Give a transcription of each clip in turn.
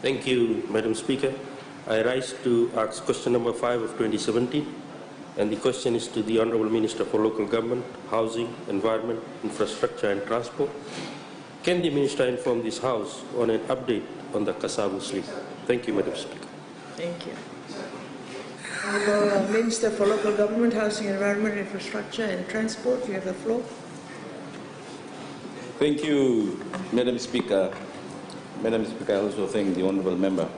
Thank you, Madam Speaker. I rise to ask question number 5 of 2017, and the question is to the Honourable Minister for Local Government, Housing, Environment, Infrastructure and Transport. Can the Minister inform this House on an update on the Kasavu slip? Thank you, Madam Speaker. Thank you. Honourable Minister for Local Government, Housing, Environment, Infrastructure and Transport, you have the floor. Thank you, Madam Speaker. Madam Speaker, I also thank the Honourable Member.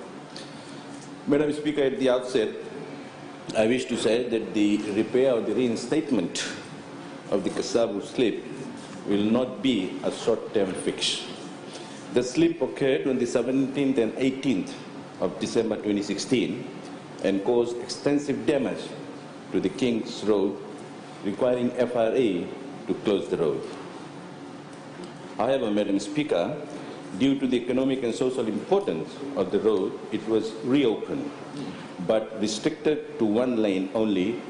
Madam Speaker, at the outset, I wish to say that the repair or the reinstatement of the Kasavu slip will not be a short-term fix. The slip occurred on the 17th and 18th of December 2016 and caused extensive damage to the King's Road, requiring FRA to close the road. However, Madam Speaker, due to the economic and social importance of the road, it was reopened, but restricted to one lane only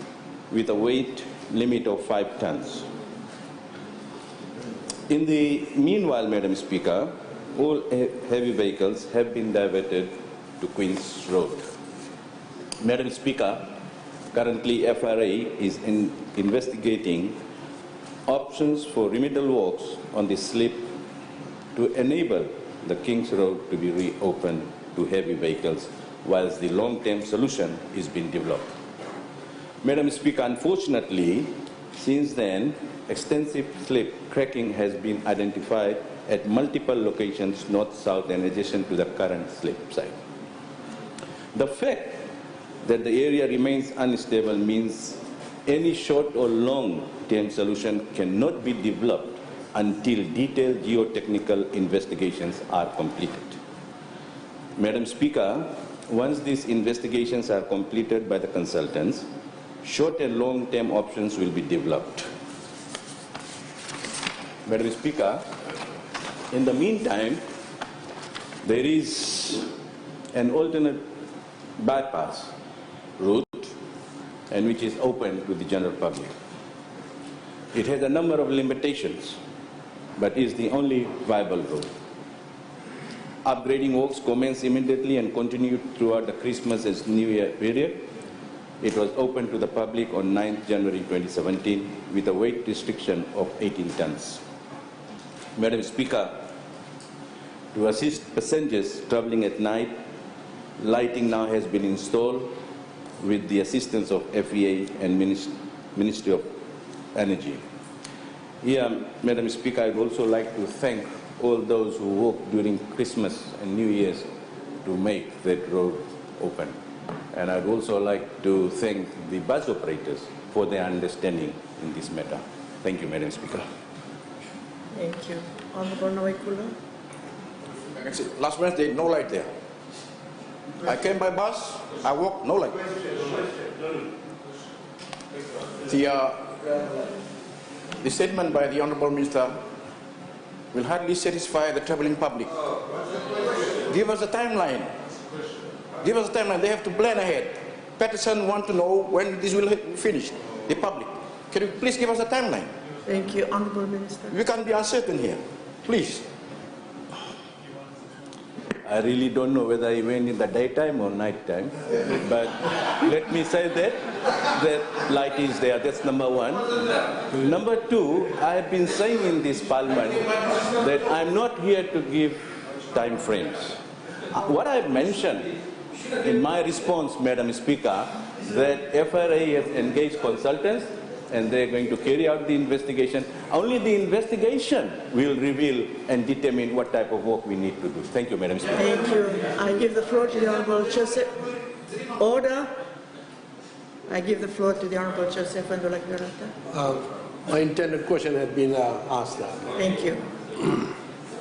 with a weight limit of 5 tons. In the meanwhile, Madam Speaker, all heavy vehicles have been diverted to Queen's Road. Madam Speaker, currently FRA is investigating options for remedial works on the slip to enable the King's Road to be reopened to heavy vehicles, whilst the long-term solution is being developed. Madam Speaker, unfortunately, since then, extensive slip cracking has been identified at multiple locations, north, south, and adjacent to the current slip site. The fact that the area remains unstable means any short or long-term solution cannot be developed until detailed geotechnical investigations are completed. Madam Speaker, once these investigations are completed by the consultants, short and long-term options will be developed. Madam Speaker, in the meantime, there is an alternate bypass route and which is open to the general public. It has a number of limitations, but is the only viable route. Upgrading works commence immediately and continue throughout the Christmas and New Year period. It was open to the public on 9th January 2017 with a weight restriction of 18 tons. Madam Speaker, to assist passengers travelling at night, lighting now has been installed with the assistance of FEA and Ministry of Energy. Here, Madam Speaker, I would also like to thank all those who worked during Christmas and New Year's to make that road open. And I'd also like to thank the bus operators for their understanding in this matter. Thank you, Madam Speaker. Thank you. Honourable Nawakula. Last Wednesday, no light there. I came by bus, I walked, no light. The statement by the Honourable Minister will hardly satisfy the travelling public. Give us a timeline. Give us a timeline. They have to plan ahead. Peterson want to know when this will finish. The public. Can you please give us a timeline? Thank you, Honourable Minister. We can't be uncertain here. Please. I really don't know whether I went in the daytime or nighttime, but let me say that light is there. That's number one. Number two, I have been saying in this parliament that I'm not here to give time frames. What I've mentioned in my response, Madam Speaker, that FRA has engaged consultants and they're going to carry out the investigation. Only the investigation will reveal and determine what type of work we need to do. Thank you, Madam Speaker. Thank you. I give the floor to the Honourable Joseph. Order. I give the floor to the Honourable Joseph Andolak-Virata. My intended question had been asked. Thank you.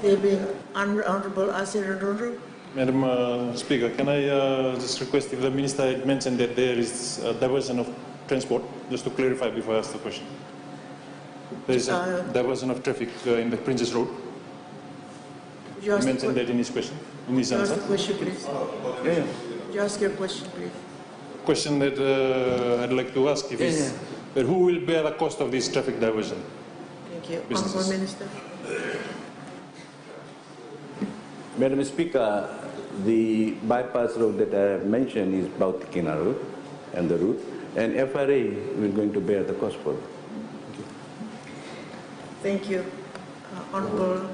There being Honourable Asir Rundru. Madam Speaker, can I just request if the Minister had mentioned that there is a diversion of transport, just to clarify before I ask the question. There is a diversion of traffic in the Princess Road. He mentioned that in his question, in his answer. Ask the question, please. Yeah. You ask your question, please. Question that I'd like to ask if is that who will bear the cost of this traffic diversion? Thank you. Businesses. Honourable Minister. Madam Speaker, The bypass road that I have mentioned is Bautikina Road and the route, and FRA will going to bear the cost for it. Thank you. Honorable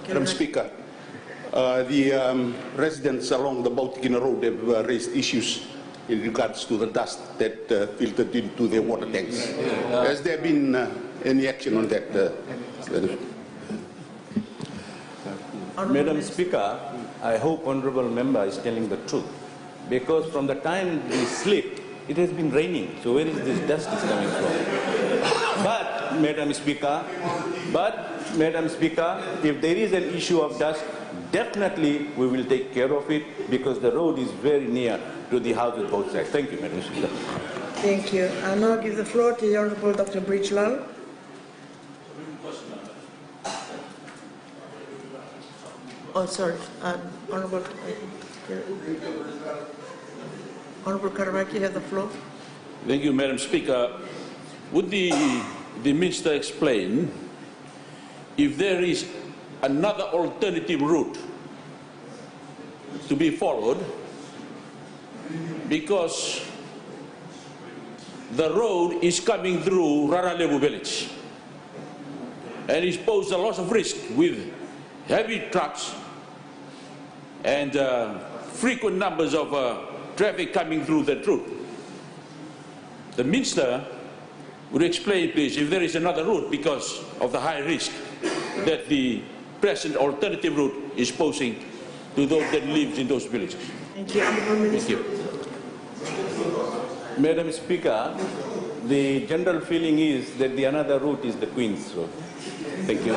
Madam Speaker, the residents along the Bautikina Road have raised issues in regards to the dust that filtered into their water tanks. Has there been any action on that? Madam Speaker, I hope honourable member is telling the truth, because from the time we sleep, it has been raining. So where is this dust is coming from? But Madam Speaker, if there is an issue of dust, definitely we will take care of it, because the road is very near to the houses both sides. Thank you, Madam Speaker. Thank you. I now give the floor to the Honorable Dr. Bridgelal. Oh, sorry. Honorable Karawaki, you have the floor. Thank you, Madam Speaker. Would the Minister explain if there is another alternative route to be followed, because the road is coming through Raralebu village and it poses a lot of risk with heavy trucks and frequent numbers of traffic coming through that route. The Minister would explain, please, if there is another route because of the high risk that the present alternative route is posing to those that live in those villages. Thank you, Honorable Minister. Thank you. Madam Speaker, the general feeling is that the another route is the Queen's Road. Thank you.